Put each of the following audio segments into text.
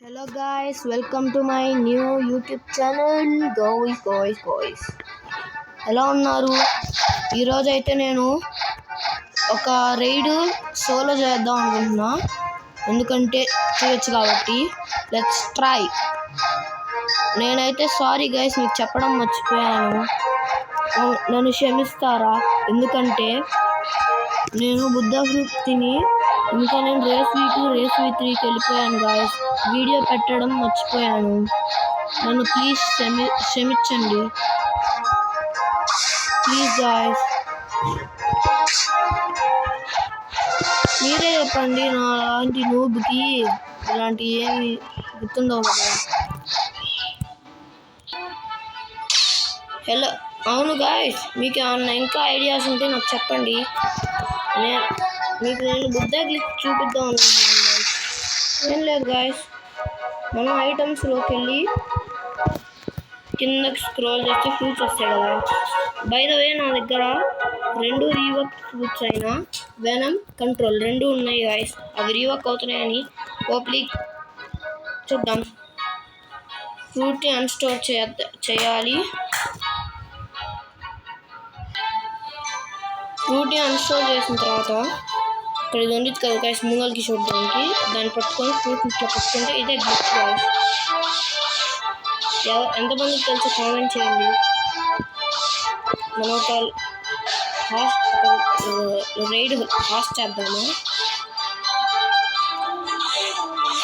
Hello guys, welcome to my new YouTube channel. Guys. ఎలా ఉన్నారు? ఈరోజు అయితే నేను ఒక రైడ్ సోలో చేద్దాం అనుకుంటున్నా. ఎందుకంటే చేయొచ్చు కాబట్టి లెట్స్ ట్రై. నేనైతే సారీ గైస్, మీకు చెప్పడం మర్చిపోయాను, నన్ను క్షమిస్తారా? ఎందుకంటే నేను బుద్ధ ఫ్రూట్ తిని ఇంకా నేను రేస్ V2 రేస్ V3కి వెళ్ళిపోయాను గాయస్. వీడియో పెట్టడం మర్చిపోయాను, నన్ను ప్లీజ్ క్షమించండి ప్లీజ్ గాయస్. మీరే చెప్పండి, నా అలాంటి నూబ్కి ఇలాంటి ఏమి గుర్తుండవు కదా. హలో, అవును గాయస్, మీకు ఏమన్నా ఇంకా ఐడియాస్ ఉంటే నాకు చెప్పండి. నేను బుద్ధ గ్లిచ్ చూపిద్దాం అనుకుంటున్నాను గాయస్. ఏం లేదు గాయస్, మనం ఐటమ్స్లోకి వెళ్ళి కిందకి స్క్రోల్ చేస్తే ఫ్రూట్స్ వస్తాయి కదా. బై ద వే, నా దగ్గర 2 రీవర్క్ ఫ్రూట్స్ అయినా వెనమ్ కంట్రోల్ 2 ఉన్నాయి గాయస్. అవి రీవర్క్ అవుతున్నాయని ఓప్లీ చూద్దాం. ఫ్రూట్ని అన్స్టోర్ చేయాలి. ఫ్రూట్ని అన్స్టోర్ చేసిన తర్వాత ఇక్కడ ఇది ఉంది కదా గాయస్, ముంగల్కి చూడడానికి. దాన్ని పట్టుకొని ఫ్రూట్ని ఇట్లా పట్టుకుంటే ఇదే గ్లిచ్ గాయస్. ఎంతమందికి తెలుసు కామెంట్ చేయండి. మనం ఒక రైడ్ హాస్ట్ చేద్దాము.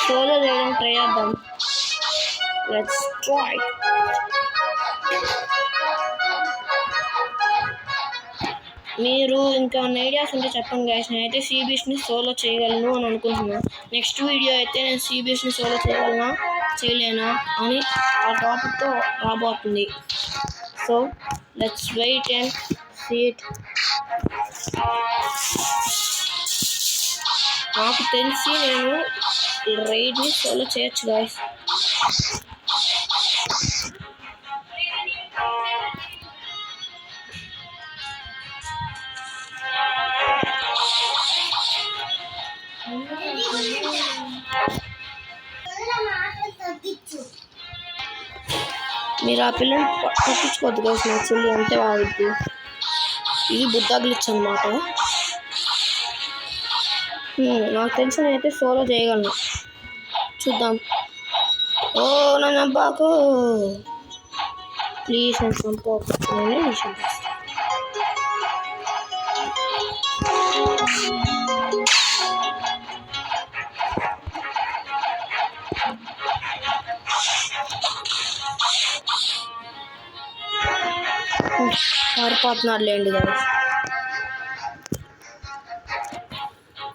సోలో రైడ్ ట్రై చేద్దాం. Let's try. మీరు ఇంకా ఐడియాస్ ఉంటే చెప్పండి గైస్. నేనైతే సీ బీచ్ని సోలో చేయగలను అని అనుకుంటున్నాను. నెక్స్ట్ వీడియో అయితే నేను సీ బీచ్ని సోలో చేయగలనా చేయలేనా అని ఆ టాపిక్తో రాబోతుంది. So let's wait and see it. నాకు తెలిసి నేను రైడ్ని సోలో చేయొచ్చు గైస్. మీరు ఆ పిల్లని పట్టించుకోవద్దు గైస్, నా చెల్లి అంతే వాడిద్ది. ఇది బుద్ధ గ్లిచ్ అన్నమాట. నాకు తెలిసి నేనైతే సోలో చేయగలను, చూద్దాం. ఓ నా నబ్బాకు ప్లీజ్, నేను చంపేస్తాను. పారిపోతున్నారు లేండి గాయస్.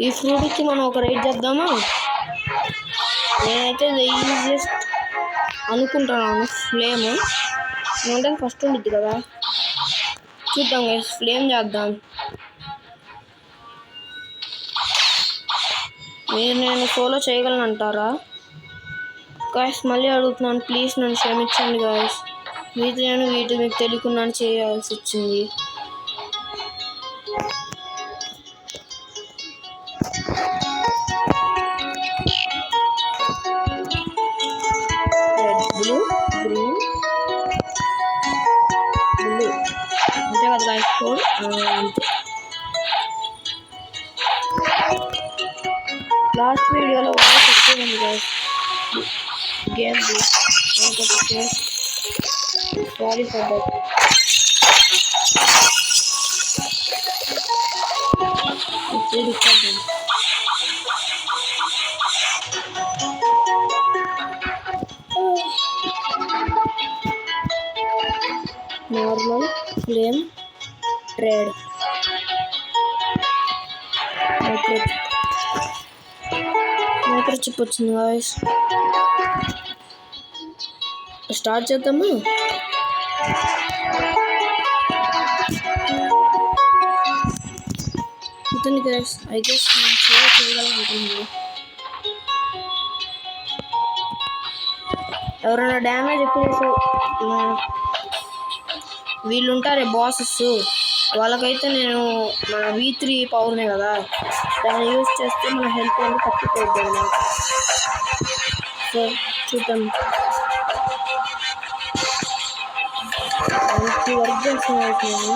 ఈ ఫ్రూట్కి మనం ఒక రైడ్ చేద్దామా? నేనైతే ఈజియెస్ట్ అనుకుంటున్నాను ఫ్లేమ్. అంటే ఫస్ట్ ఉండిద్ది కదా, చూద్దాం గైస్. ఫ్లేమ్ చేద్దాం. నేను సోలో చేయగలను అంటారా గాయస్? మళ్ళీ అడుగుతున్నాను, ప్లీజ్ నన్ను క్షమించండి గాయస్. వీటిని మీకు తెలియకుండా చేయాల్సి వచ్చింది. రెడ్, బ్లూ, గ్రీన్, బ్లూ అంతే కదా గాయస్. కోడ్ అంతే. లాస్ట్ వీడియోలో వాయిస్ ఎక్కువ ఉంది guys. Game sorry for that. Normal flame trade microchip వచ్చింది గాయస్. స్టార్ట్ చేద్దాము. ఉంటుంది గైస్. ఐ గెస్ నేను సోలో చేయగలను. ఎవరైనా డ్యామేజ్ ఎక్కువ వీళ్ళు ఉంటారే బాసెస్, వాళ్ళకైతే నేను మన V3 పవర్నే కదా, దాన్ని యూజ్ చేస్తే మన హెల్త్ అనేది తప్పిపోద్ది అన్నమాట. సో చూద్దాం. దానికి వర్క్ చేస్తున్నాను.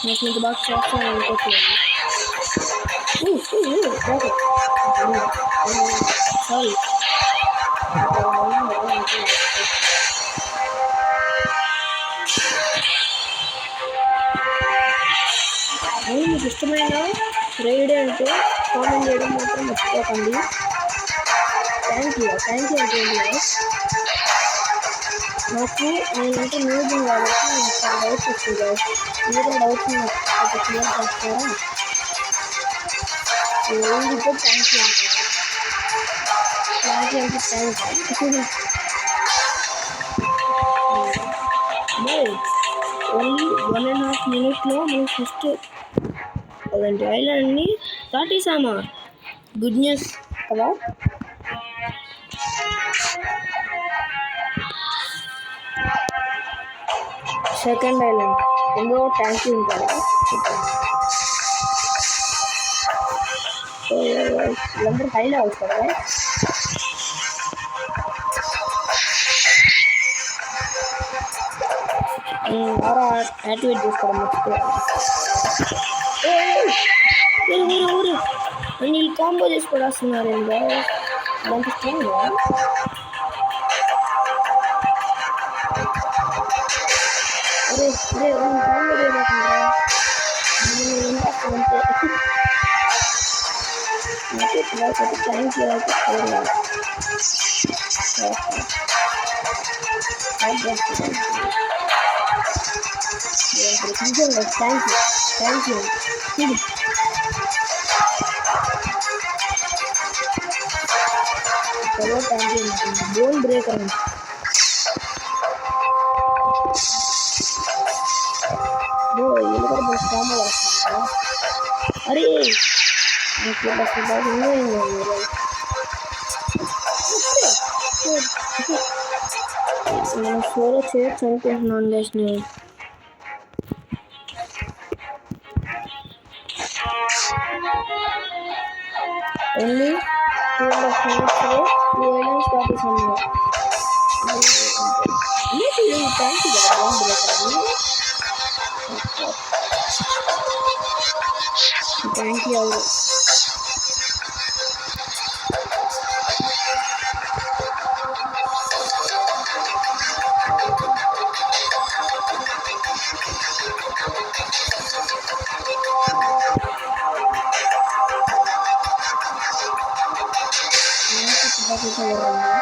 నాకు ఇంక బాగా చేస్తాను అనుకోవట్లేదు. సారీ. మీకు ఇష్టమైన రైడ్ అంటే కామెంట్ చేయడం మాత్రం మర్చిపోకండి. థ్యాంక్ యూ అంటే నాకు నేనంటే మ్యూజియం కాబట్టి నాకు చాలా డౌట్స్ వస్తుంది. మీరు డౌట్స్ క్లియర్ చేస్తారా? థ్యాంక్ యూ ఓన్లీ 1.5 minutesలో మనం ఫస్ట్ అదండి ఐలాండ్ని దాటేసామా? గుడ్ న్యూస్ కదా. సెకండ్ ఐలాండ్ ఎందులో ట్యాంక్ ఉంటారా? వీళ్ళందరూ హైలో అవుతారా? యాక్టివేట్ చేసుకోవడం ఊరు వీళ్ళు కాంబో చేసుకోవడం వస్తున్నారు. ఏంటో దానికి ఇష్టం కాంబో చేయకుండా థ్యాంక్ యూ బోన్ బ్రేకర్ అరే నేను సోలో చేయొచ్చు అనుకుంటున్నాను. లేచిన ఓన్లీ 2.5 minutesలో 2 islands దాటేసాము. థ్యాంక్ యూ కదా థ్యాంక్ యూ.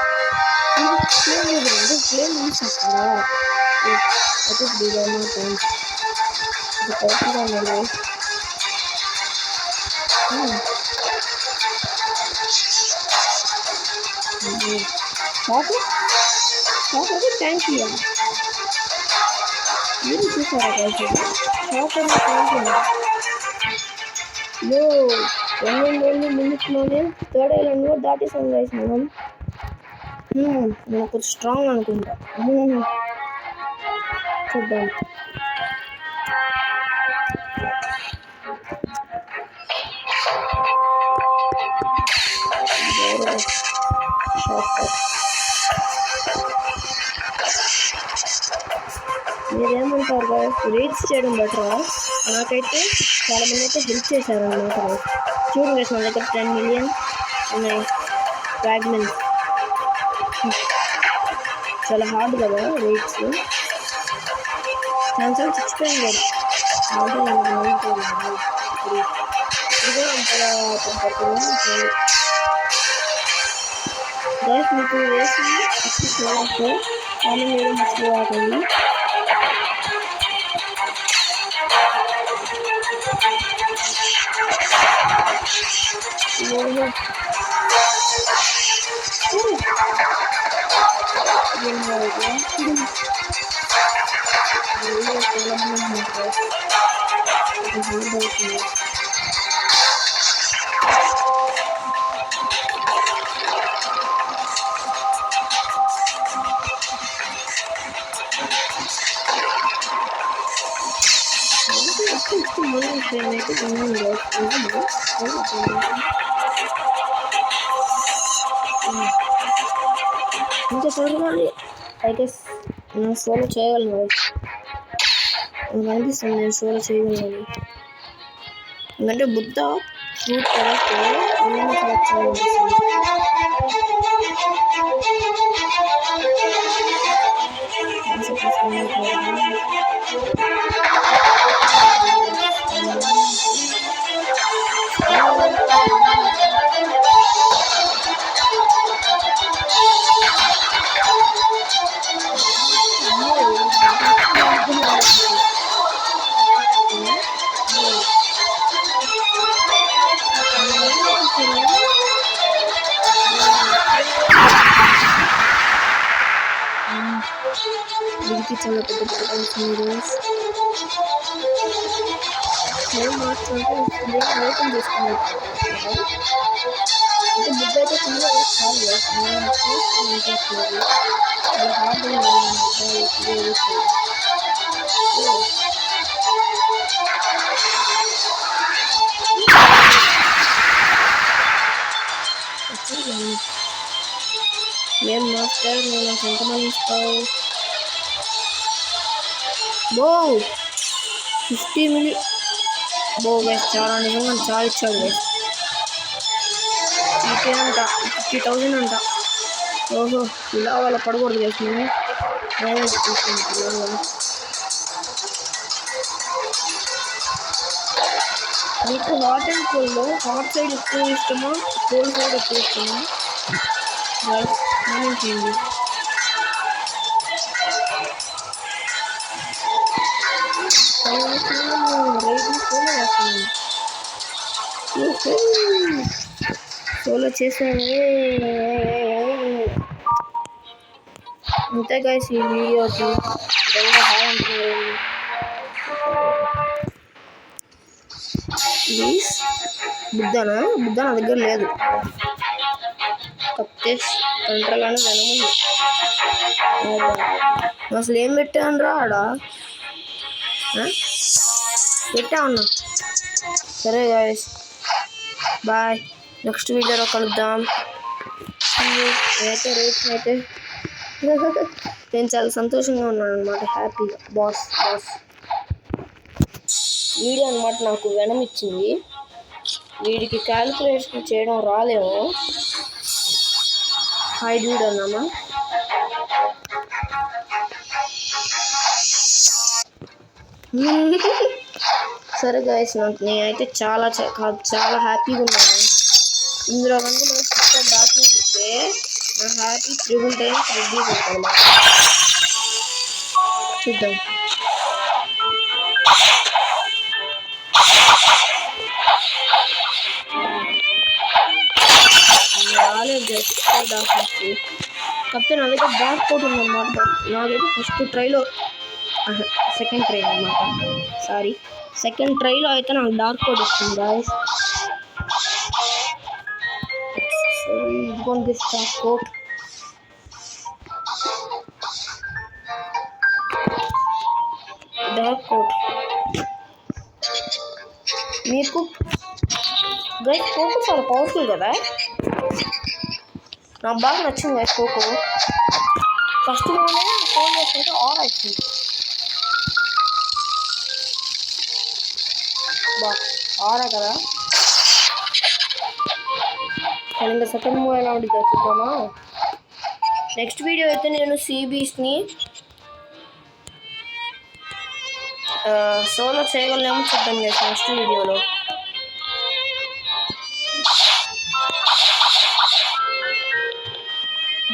థ్యాంక్ యూ మీరు చూసారా కలిసి లో 1 minutesలోనే థర్డ్ ఐలాండ్ కూడా దాటేసాం గైస్ మనం. నాకు స్ట్రాంగ్ అనుకుంటా. చూద్దాం. మీరేమంటారు గైస్? రీచ్ చేయడం బెటరా? నాకైతే చాలా మంది అయితే హెల్ప్ చేశారు అన్నమాట. చూడండి గైస్, మన దగ్గర 10 million ఉన్నాయి ఫ్రాగ్మెంట్స్. చాలా హార్డ్ కదా రీచ్. ఛాన్సల్ 6 గైస్ మీకు వేసి చూడవచ్చు. కానీ మీరు మర్చిపోకండి. ఇంకా చూడాలి. ఐ గెస్ నేను సోలో చేయగలను. నాకు అనిపిస్తుంది నేను సోలో చేయగలను. ఎందుకంటే బుద్ధ ఫ్రూట్ పడేస్తే ఏమైనా చేయాలనిపిస్తుంది. వీడికి చాలా పెద్ద పడుతుంది నేను మాట్లాడుతూ ఓపెన్ చేసుకున్నాను. అంటే బుద్ధ అయితే ఫుల్గా చాలు నేను చూస్తాను ఇంట్రెస్ట్ లేదు. అది హార్డ్ ఏం మాస్టర్ నేను నాకు ఎంతమంది ఇస్తావు? బో 50 మిలియన్ బో వేస్ చాలా నిజంగా చాలా ఇచ్చాడు వేస్. ఇంకేనంట 50,000 అంట. ఓహో ఇలా వాళ్ళ పడకూడదు వేసి నేను తీసుకుంటున్నాను. మీకు హాట్ అండ్ కోల్డ్లో హాట్ సైడ్ ఎక్కువ ఇష్టమా కోల్డ్ సైడ్ ఎక్కువ ఇష్టమా? కామెంట్ చేయండి. సోలో చేసాను. అంతే గైస్ ఈ వీడియోకి ప్లీజ్. బుద్ధనా నా దగ్గర లేదు. కప్తే కంట్రోల్ అని వెనముంది. అసలు ఏం పెట్టాను రా ఆడ పెట్టా ఉన్నా. సరే గాయస్ బాయ్. నెక్స్ట్ వీడియోలో కలుద్దాం. అయితే నేను చాలా సంతోషంగా ఉన్నాను అనమాట. హ్యాపీగా బాస్ వీడియో అనమాట నాకు వెనం ఇచ్చింది. వీడికి క్యాలిక్యులేషన్ చేయడం రాలేమో. Hi Dude అన్నామా. సరే గాయస్ నేనైతే చాలా హ్యాపీగా ఉన్నాను. ఇందులో కనుక మనం సిస్టమ్ డాక్యుమెంట్ ఇస్తే నా హ్యాపీ 3 times రిడ్యూస్ అవుతుంది. చూద్దాం. రాలేదు డాక్యుమెంట్స్. కాకపోతే నా దగ్గర డార్క్ కోడ్ ఉందన్నమాట. నాకైతే ఫస్ట్ ట్రైలో సెకండ్ ట్రైలో అయితే నాకు డార్క్ కోడ్ వస్తుంది గాయస్. ఇదిగోండి డార్క్ కోడ్. మీకు గైస్ కోకో చాలా పవర్ఫుల్ కదా. నాకు బాగా నచ్చింది గైస్ కోకో. ఫస్ట్ ఫోన్ చేసుకుంటే ఆర్ వచ్చింది. ఆరా కదా. కానీ ఇంకా సెకండ్ మూవ్ ఎలా ఉంటుంది చూద్దామా. నెక్స్ట్ వీడియో అయితే నేను సీబీస్ని సోలో చేయగలనేమో చూద్దాం గైస్ నెక్స్ట్ వీడియోలో.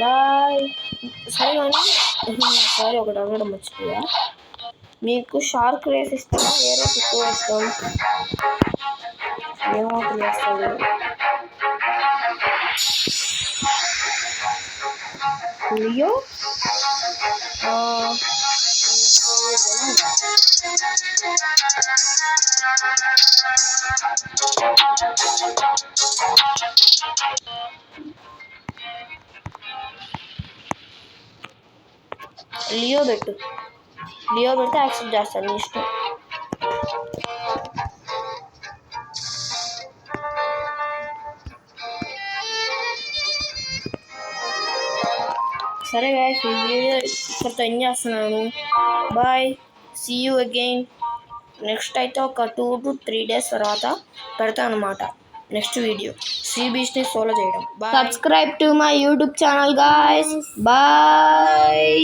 బాయ్. సరే కానీ సారీ ఒకటి అడగడం మర్చిపోయా. మీకు షార్క్ రేస్ ఇస్తామా ఏ రేస్ ఎక్కువ ఇస్తాం? ఏమవుతుంది వేస్తుంది లియో. లియో పెడితే యాక్సెప్ట్ చేస్తాను నీ ఇష్టం. సరే గాయస్, ఈ వీడియో ఇక్కడితో ఎండ్ చేస్తున్నాను. Bye, see you again. Next అయితే ఒక 2 to 3 days తర్వాత పెడతాను అనమాట నెక్స్ట్ వీడియో, శ్రీ బీచ్ని ఫాలో చేయడం. Subscribe to my YouTube channel guys. Bye.